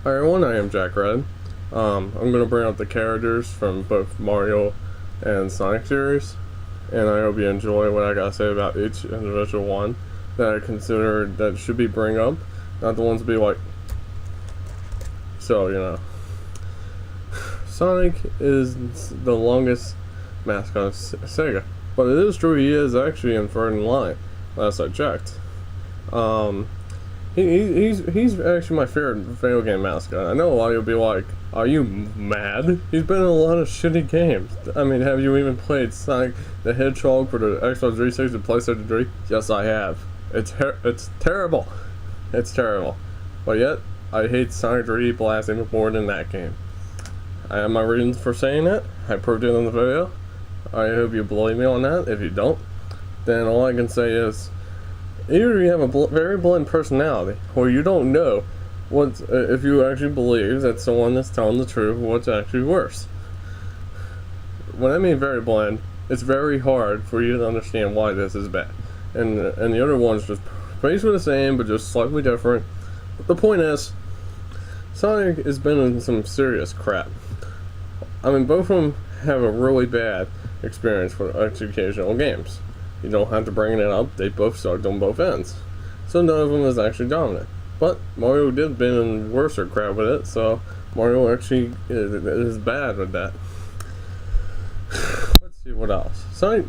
Hi everyone, I am Jack Red. I'm going to bring up the characters from both Mario and Sonic series, and I hope you enjoy what I gotta say about each individual one that I consider that should be bring up, not the ones to be like, so. Sonic is the longest mascot of Sega, but it is true he is actually in third in line, last I checked. He's actually my favorite video game mascot. I know a lot of you'll be like, are you mad? He's been in a lot of shitty games. I mean, have you even played Sonic the Hedgehog for the Xbox 360 and PlayStation 3? Yes, I have. It's terrible. It's terrible. But yet, I hate Sonic 3D Blast even more than that game. I have my reasons for saying it. I proved it in the video. I hope you believe me on that. If you don't, then all I can say is, either you have a very blunt personality, or you don't know what if you actually believe that someone is telling the truth, what's actually worse. When I mean very blunt, it's very hard for you to understand why this is bad, and the other one's just basically the same but just slightly different. But the point is, Sonic has been in some serious crap. I mean, both of them have a really bad experience for educational games. You don't have to bring it up, they both sucked on both ends. So none of them is actually dominant. But Mario did been in worse crap with it, so Mario actually is bad with that. Let's see what else. Sonic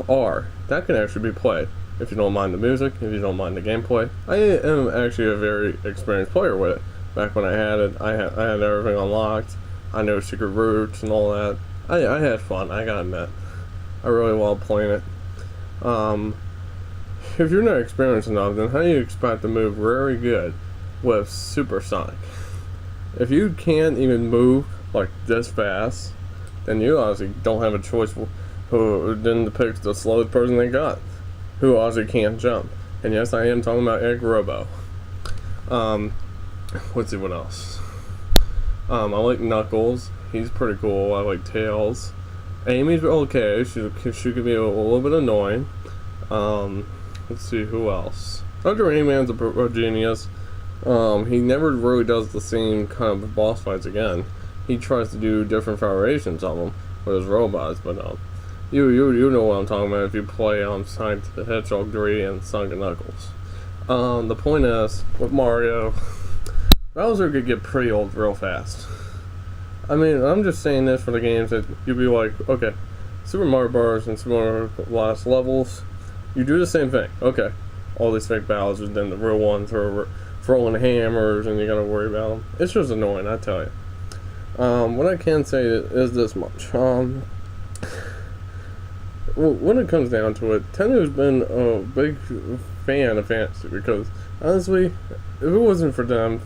R, that can actually be played. If you don't mind the music, if you don't mind the gameplay. I am actually a very experienced player with it. Back when I had it, I had everything unlocked. I know secret routes and all that. I had fun, I gotta admit. I really love playing it. If you're not experienced enough, then how do you expect to move very good with Super Sonic? If you can't even move like this fast, then you obviously don't have a choice than to pick the slowest person they got, who obviously can't jump. And yes, I am talking about Egg Robo. Let's see what else. I like Knuckles. He's pretty cool. I like Tails. Amy's okay. She could be a little bit annoying. Let's see who else. Dr. Rayman's a genius. He never really does the same kind of boss fights again. He tries to do different variations of them with his robots, but you know what I'm talking about if you play Sonic the Hedgehog 3 and Sonic and Knuckles. The point is, with Mario, Bowser could get pretty old real fast. I mean, I'm just saying this for the games that you'd be like, okay, Super Mario Bros. And Super Mario Lost Levels, you do the same thing. Okay, all these fake Bowsers, then the real ones are throwing hammers and you gotta worry about them. It's just annoying, I tell you. What I can say is this much. When it comes down to it, Tenno's been a big fan of fantasy because, honestly, if it wasn't for them,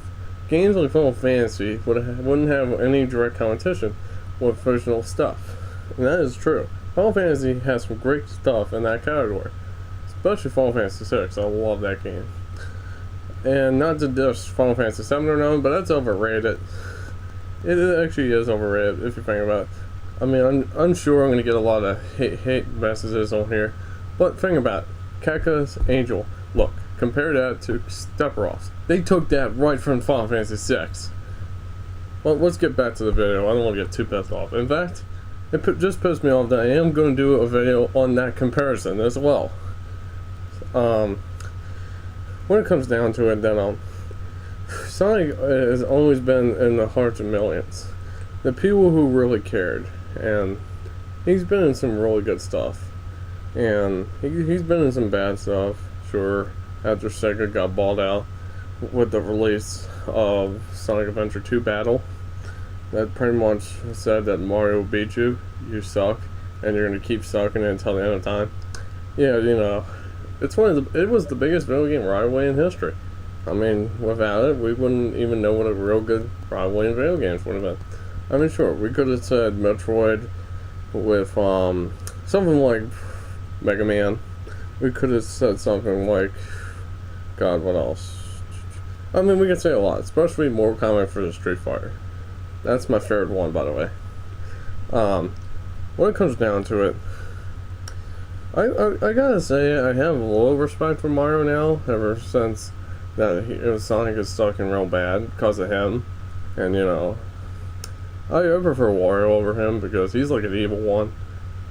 games like Final Fantasy wouldn't have any direct competition with fictional stuff. And that is true. Final Fantasy has some great stuff in that category. Especially Final Fantasy VI. I love that game. And not to diss Final Fantasy VII or nothing, but that's overrated. It actually is overrated if you think about it. I mean, I'm sure I'm going to get a lot of hate messages on here. But think about it. Keka's Angel. Look, compare that to Sephiroth. They took that right from Final Fantasy VI. Well, let's get back to the video. I don't want to get too pissed off. In fact, it just pissed me off that I am going to do a video on that comparison as well. When it comes down to it, then Sonic has always been in the hearts of millions. The people who really cared, and he's been in some really good stuff, and he's been in some bad stuff. Sure, after Sega got bought out with the release of Sonic Adventure 2 Battle, that pretty much said that Mario beat you, you suck, and you're gonna keep sucking until the end of time. Yeah, you know, it was the biggest video game rivalry in history. I mean, without it, we wouldn't even know what a real good rivalry in video games would have been. I mean, sure, we could have said Metroid with something like Mega Man. We could have said something like, God, what else? I mean, we could say a lot, especially Mortal Kombat for the Street Fighter. That's my favorite one, by the way. When it comes down to it, I gotta say, I have a little respect for Mario now, ever since that Sonic is stuck in real bad because of him. And I prefer Wario over him because he's like an evil one.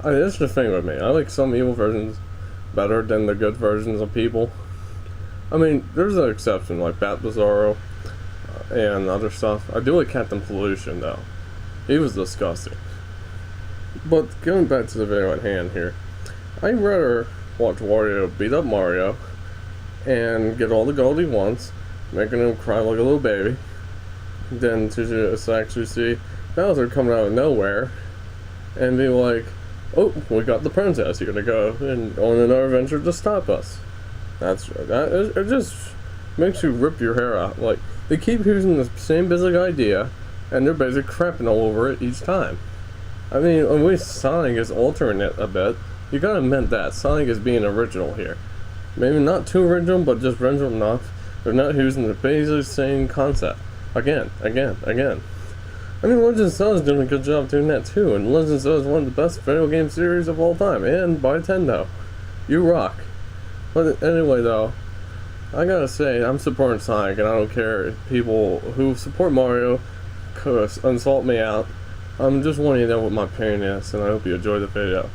That's the thing with me. I like some evil versions better than the good versions of people. I mean, there's an exception, like Bat Bizarro and other stuff. I do like Captain Pollution, though. He was disgusting. But going back to the video at hand here, I'd rather watch Wario beat up Mario and get all the gold he wants, making him cry like a little baby, than to just actually see Bowser coming out of nowhere and be like, oh, we got the princess, you're gonna go on another adventure to stop us. It just makes you rip your hair out. Like, they keep using the same basic idea, and they're basically crapping all over it each time. I mean, at least Sonic is altering it a bit. You gotta admit that. Sonic is being original here. Maybe not too original, but just original enough. They're not using the basic same concept. Again. I mean, Legend of Zelda is doing a good job doing that too, and Legend of Zelda is one of the best video game series of all time, and by Nintendo. You rock. But anyway, though, I gotta say, I'm supporting Sonic, and I don't care if people who support Mario insult me out. I'm just wanting to know what my opinion is, and I hope you enjoy the video.